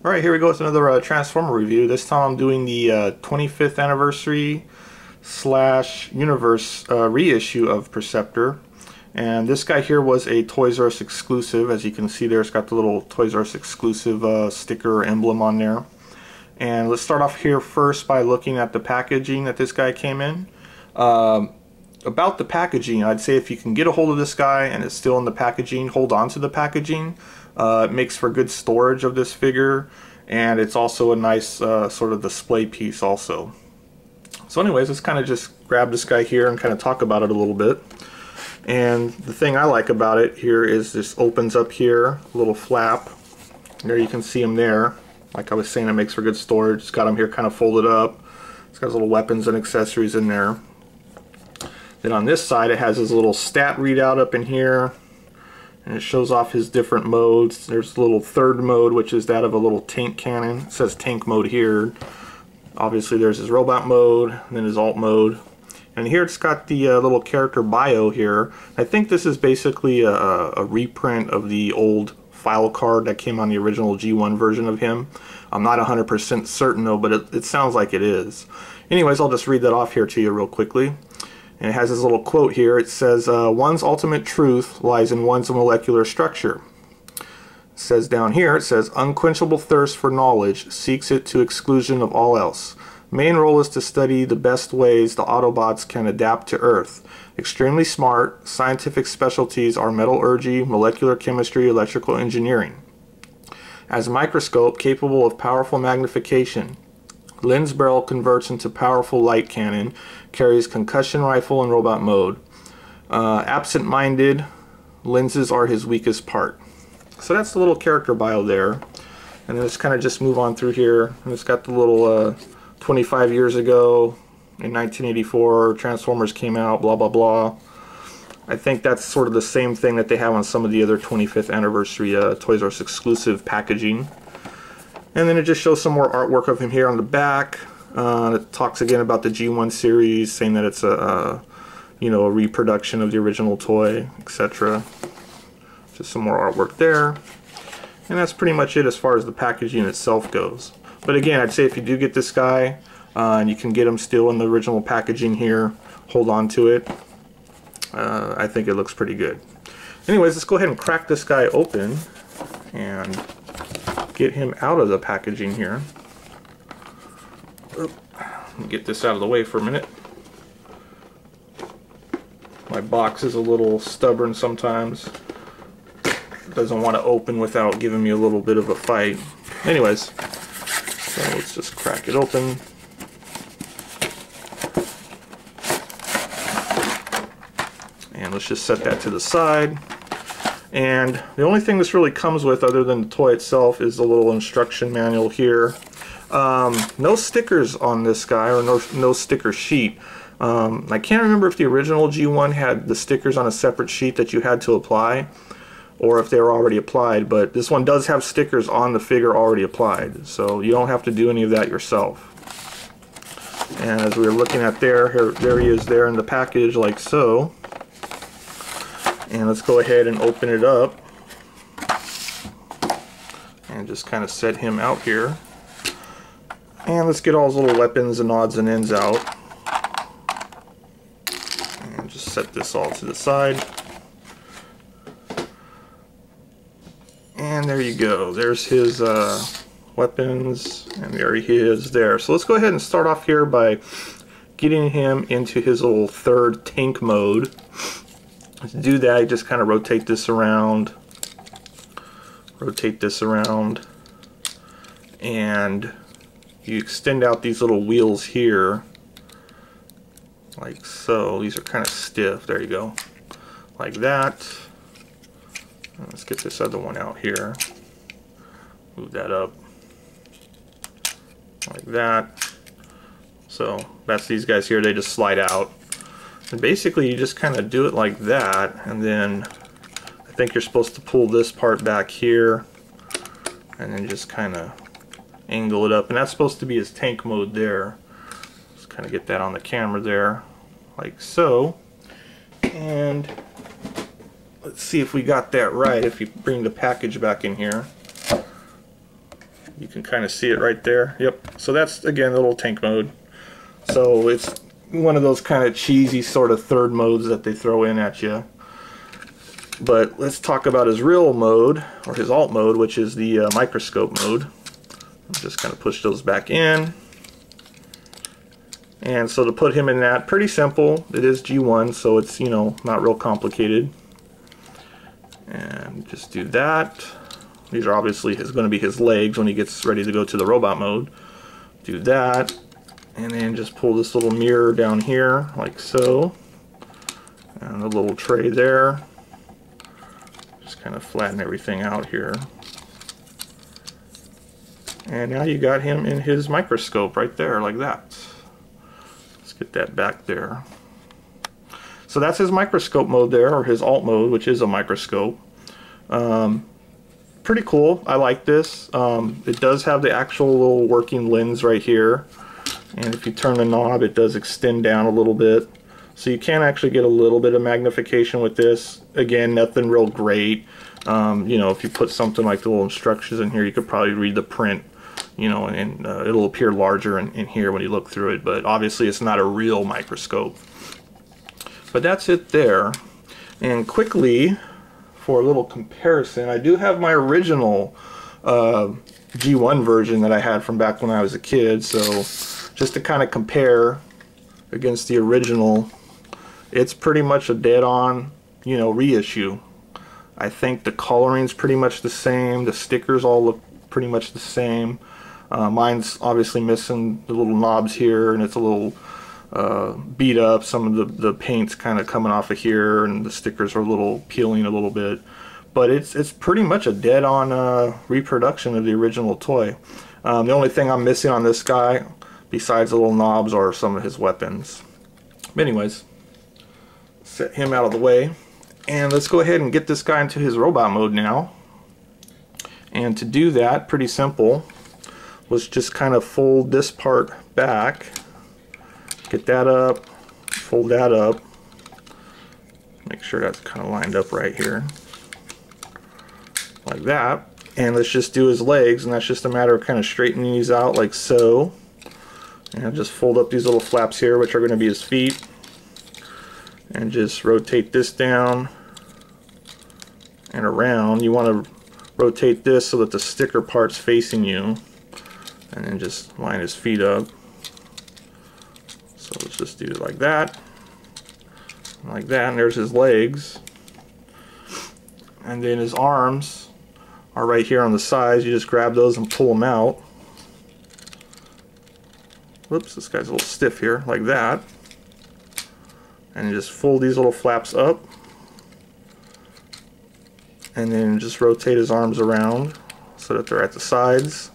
Alright, here we go with another Transformer review. This time I'm doing the 25th anniversary / universe reissue of Perceptor. And this guy here was a Toys R Us exclusive. As you can see there, it's got the little Toys R Us exclusive sticker or emblem on there. And let's start off here first by looking at the packaging that this guy came in. About the packaging, I'd say if you can get a hold of this guy and it's still in the packaging, hold on to the packaging. It makes for good storage of this figure, and it's also a nice sort of display piece also. So anyways, let's kind of just grab this guy here and kind of talk about it a little bit. And the thing I like about it here is this opens up here, a little flap. There you can see him there. Like I was saying, it makes for good storage. It's got him here kind of folded up. It's got his little weapons and accessories in there. Then on this side it has his little stat readout up in here, and it shows off his different modes. There's a little third mode, which is that of a little tank cannon. It says tank mode here. Obviously there's his robot mode, and then his alt mode. And here it's got the little character bio here. I think this is basically a reprint of the old file card that came on the original G1 version of him. I'm not 100% certain though, but it sounds like it is. Anyways, I'll just read that off here to you real quickly. And it has this little quote here. It says, one's ultimate truth lies in one's molecular structure. It says down here, it says, unquenchable thirst for knowledge seeks it to exclusion of all else. Main role is to study the best ways the Autobots can adapt to Earth. Extremely smart, scientific specialties are metallurgy, molecular chemistry, electrical engineering. As a microscope capable of powerful magnification, lens barrel converts into powerful light cannon, carries concussion rifle and robot mode. Absent-minded, lenses are his weakest part. So that's the little character bio there. And then let's kind of just move on through here. And it's got the little 25 years ago, in 1984, Transformers came out, blah blah blah. I think that's sort of the same thing that they have on some of the other 25th anniversary Toys R Us exclusive packaging. And then it just shows some more artwork of him here on the back. It talks again about the G1 series, saying that it's a reproduction of the original toy, etc. Just some more artwork there. And that's pretty much it as far as the packaging itself goes. But again, I'd say if you do get this guy, and you can get him still in the original packaging here, hold on to it. I think it looks pretty good. Anyways, let's go ahead and crack this guy open and get him out of the packaging here. Let me get this out of the way for a minute. My box is a little stubborn sometimes. It doesn't want to open without giving me a little bit of a fight. Anyways, so let's just crack it open. And let's just set that to the side. And the only thing this really comes with, other than the toy itself, is a little instruction manual here. No stickers on this guy, or no sticker sheet. I can't remember if the original G1 had the stickers on a separate sheet that you had to apply, or if they were already applied, but this one does have stickers on the figure already applied, so you don't have to do any of that yourself. And as we were looking at there he is there in the package, like so. And let's go ahead and open it up and just kind of set him out here. And let's get all his little weapons and odds and ends out. And just set this all to the side. And there you go. There's his weapons, and there he is there. So let's go ahead and start off here by getting him into his little third tank mode. To do that, you just kind of rotate this around, and you extend out these little wheels here, like so. These are kind of stiff. There you go, like that. And let's get this other one out here. Move that up, like that. So that's these guys here. They just slide out. And basically you just kind of do it like that, and then I think you're supposed to pull this part back here and then just kind of angle it up, and that's supposed to be his tank mode there. Just kind of get that on the camera there, like so. And let's see if we got that right. If you bring the package back in here, you can kind of see it right there. Yep. So that's, again, the little tank mode. So it's one of those kind of cheesy sort of third modes that they throw in at you. But let's talk about his real mode, or his alt mode, which is the microscope mode. Just kind of push those back in. And so to put him in that, pretty simple. It is G1, so it's, you know, not real complicated. And just do that. These are obviously going to be his legs when he gets ready to go to the robot mode. Do that. And then just pull this little mirror down here, like so. And a little tray there. Just kind of flatten everything out here. And now you got him in his microscope right there, like that. Let's get that back there. So that's his microscope mode there, or his alt mode, which is a microscope. Pretty cool. I like this. It does have the actual little working lens right here. And if you turn the knob, it does extend down a little bit. So you can actually get a little bit of magnification with this. Again, nothing real great. You know, if you put something like the little instructions in here, you could probably read the print, you know, and it'll appear larger in here when you look through it. But obviously it's not a real microscope. But that's it there. And quickly, for a little comparison, I do have my original G1 version that I had from back when I was a kid. So just to kind of compare against the original, it's pretty much a dead-on, you know, reissue. I think the coloring's pretty much the same. The stickers all look pretty much the same. Mine's obviously missing the little knobs here, and it's a little beat up. Some of the paint's kind of coming off of here, and the stickers are a little peeling a little bit. But it's pretty much a dead-on reproduction of the original toy. The only thing I'm missing on this guy, besides the little knobs, are some of his weapons. But anyways, set him out of the way. And let's go ahead and get this guy into his robot mode now. And to do that, pretty simple, was just kind of fold this part back, get that up, fold that up, make sure that's kind of lined up right here, like that. And let's just do his legs, and that's just a matter of kind of straightening these out like so. And just fold up these little flaps here, which are going to be his feet. And just rotate this down and around. You want to rotate this so that the sticker part's facing you. And then just line his feet up. So let's just do it like that. Like that, and there's his legs. And then his arms are right here on the sides. You just grab those and pull them out. Whoops, this guy's a little stiff here, like that. And just fold these little flaps up, and then just rotate his arms around so that they're at the sides,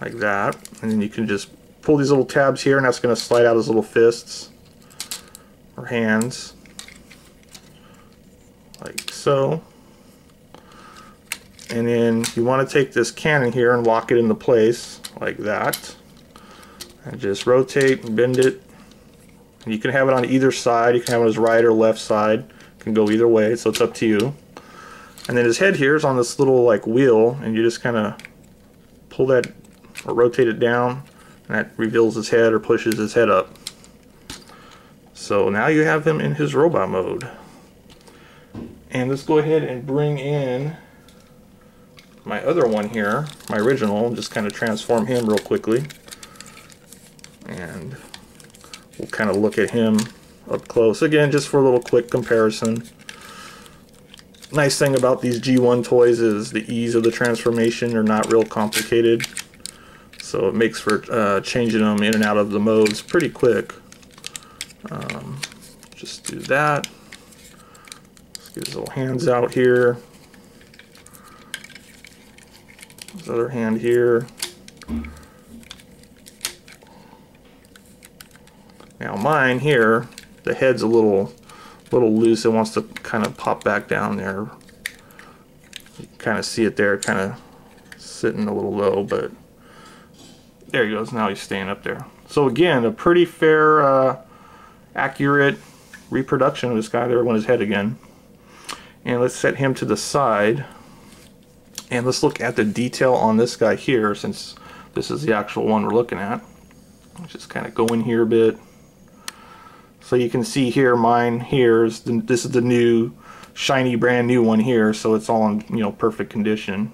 like that. And then you can just pull these little tabs here, and that's going to slide out his little fists or hands, like so. And then you want to take this cannon here and lock it into place like that, and just rotate and bend it. You can have it on either side. You can have it on his right or left side. It can go either way, so it's up to you. And then his head here is on this little like wheel, and you just kind of pull that or rotate it down, and that reveals his head or pushes his head up. So now you have him in his robot mode. And let's go ahead and bring in my other one here, my original, and just kind of transform him real quickly. And we'll kind of look at him up close again, just for a little quick comparison. Nice thing about these G1 toys is the ease of the transformation. They're not real complicated, so it makes for changing them in and out of the modes pretty quick. Just do that. Let's get his little hands out here. His other hand here. Now mine here, the head's a little loose. It wants to kind of pop back down there. You can kind of see it there, kind of sitting a little low, but there he goes. Now he's staying up there. So again, a pretty fair, accurate reproduction of this guy. There went his head again. And let's set him to the side. And let's look at the detail on this guy here, since this is the actual one we're looking at. Let's just kind of go in here a bit. So you can see here, mine here is this is the new shiny brand new one here, so it's all in, you know, perfect condition.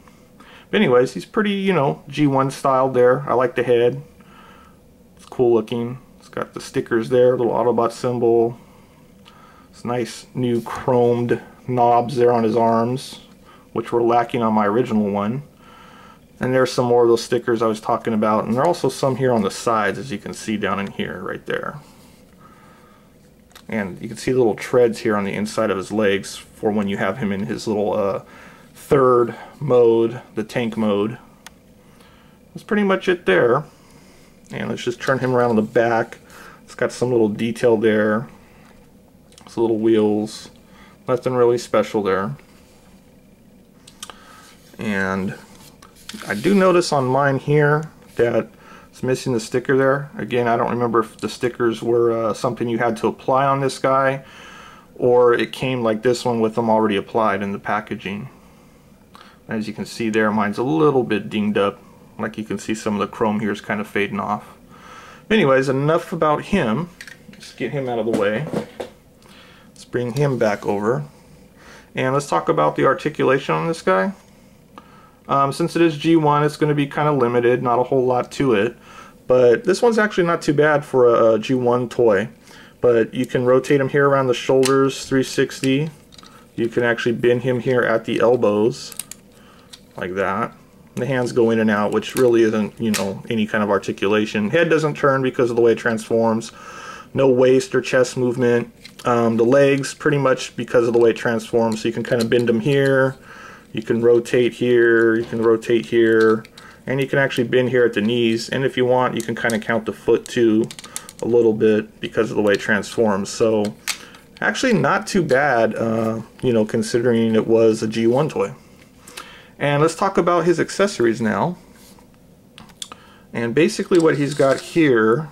But anyways, he's pretty, you know, G1 styled there. I like the head. It's cool looking. It's got the stickers there, little Autobot symbol. It's nice new chromed knobs there on his arms, which were lacking on my original one. And there's some more of those stickers I was talking about, and there are also some here on the sides, as you can see down in here, right there. And you can see the little treads here on the inside of his legs for when you have him in his little third mode, the tank mode. That's pretty much it there. And let's just turn him around on the back. It's got some little detail there. It's little wheels. Nothing really special there. And I do notice on mine here that it's missing the sticker there. Again, I don't remember if the stickers were something you had to apply on this guy, or it came like this one with them already applied in the packaging. As you can see there, mine's a little bit dinged up. Like you can see some of the chrome here is kind of fading off. Anyways, enough about him. Let's get him out of the way. Let's bring him back over. And let's talk about the articulation on this guy. Since it is G1, it's going to be kind of limited, not a whole lot to it. But this one's actually not too bad for a G1 toy. But you can rotate him here around the shoulders, 360. You can actually bend him here at the elbows, like that. The hands go in and out, which really isn't, you know, any kind of articulation. Head doesn't turn because of the way it transforms. No waist or chest movement. The legs, pretty much because of the way it transforms. So you can kind of bend them here. You can rotate here, you can rotate here, and you can actually bend here at the knees. And if you want, you can kind of count the foot too a little bit because of the way it transforms. So actually not too bad, you know, considering it was a G1 toy. And let's talk about his accessories now. And basically what he's got here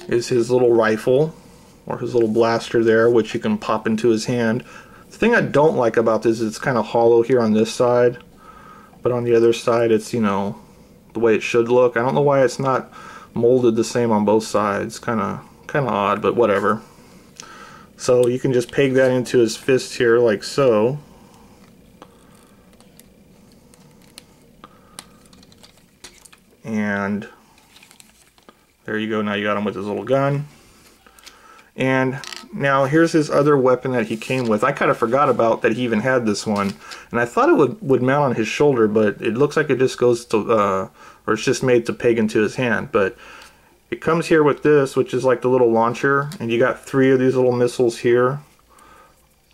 is his little rifle, or his little blaster there, which you can pop into his hand. The thing I don't like about this is it's kind of hollow here on this side, but on the other side it's, you know, the way it should look. I don't know why it's not molded the same on both sides. Kind of odd, but whatever. So you can just peg that into his fist here like so. And there you go. Now you got him with his little gun. And now here's his other weapon that he came with. I kind of forgot about that he even had this one, and I thought it would mount on his shoulder, but it looks like it just goes to, or it's just made to peg into his hand. But it comes here with this, which is like the little launcher, and you got 3 of these little missiles here,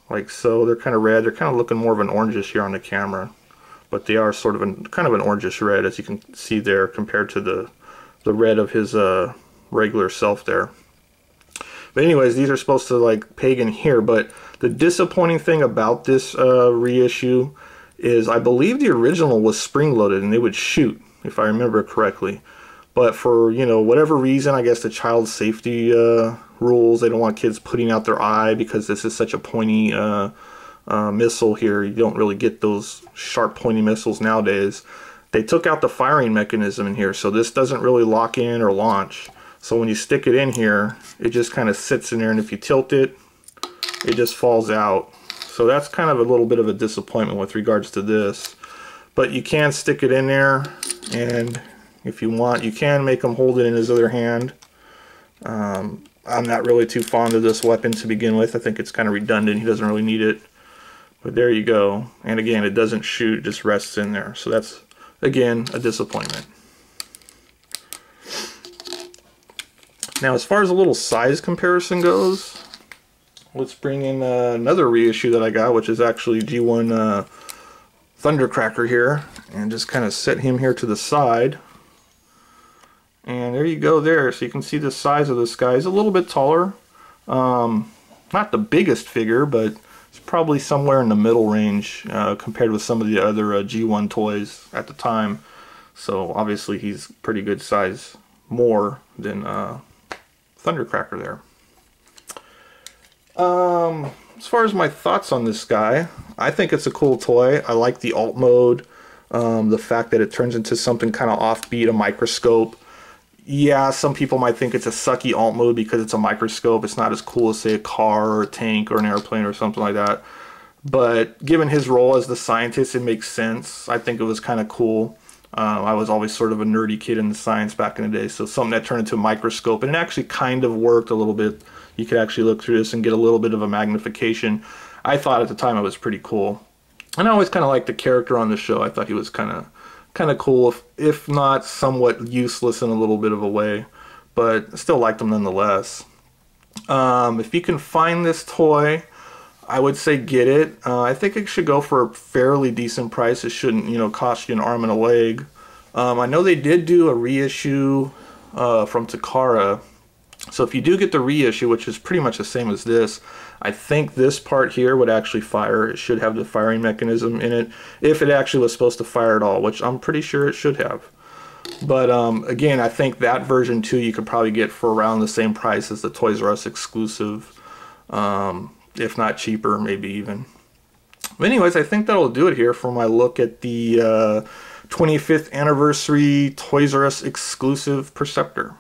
like so. They're kind of red. They're kind of looking more of an orangish here on the camera, but they are sort of kind of an orangish red, as you can see there, compared to the red of his regular self there. But anyways, these are supposed to like peg in here, but the disappointing thing about this reissue is I believe the original was spring-loaded and they would shoot, if I remember correctly. But for, you know, whatever reason, I guess the child safety rules, they don't want kids putting out their eye because this is such a pointy missile here. You don't really get those sharp pointy missiles nowadays. They took out the firing mechanism in here, so this doesn't really lock in or launch. So when you stick it in here, it just kind of sits in there, and if you tilt it, it just falls out. So that's kind of a little bit of a disappointment with regards to this. But you can stick it in there, and if you want, you can make him hold it in his other hand. I'm not really too fond of this weapon to begin with. I think it's kind of redundant. He doesn't really need it. But there you go. And again, it doesn't shoot, it just rests in there. So that's, again, a disappointment. Now, as far as a little size comparison goes, let's bring in another reissue that I got, which is actually G1 Thundercracker here, and just kind of set him here to the side. And there you go there. So you can see the size of this guy. He's a little bit taller. Not the biggest figure, but it's probably somewhere in the middle range compared with some of the other G1 toys at the time. So obviously he's pretty good size, more than Thundercracker there. As far as my thoughts on this guy, I think it's a cool toy. I like the alt mode. The fact that it turns into something kind of offbeat, a microscope. Yeah, some people might think it's a sucky alt mode because it's a microscope. It's not as cool as, say, a car or a tank or an airplane or something like that. But given his role as the scientist, it makes sense. I think it was kind of cool. I was always sort of a nerdy kid in the science back in the day, so something that turned into a microscope, and it actually kind of worked a little bit. You could actually look through this and get a little bit of a magnification. I thought at the time it was pretty cool. And I always kind of liked the character on the show. I thought he was kind of cool, if not somewhat useless in a little bit of a way, but still liked him nonetheless. If you can find this toy, I would say get it. I think it should go for a fairly decent price. It shouldn't, cost you an arm and a leg. I know they did do a reissue from Takara. So if you do get the reissue, which is pretty much the same as this, I think this part here would actually fire. It should have the firing mechanism in it, if it actually was supposed to fire at all, which I'm pretty sure it should have. But again, I think that version too you could probably get for around the same price as the Toys R Us exclusive, if not cheaper, maybe even. But anyways, I think that'll do it here for my look at the 25th anniversary Toys R Us exclusive Perceptor.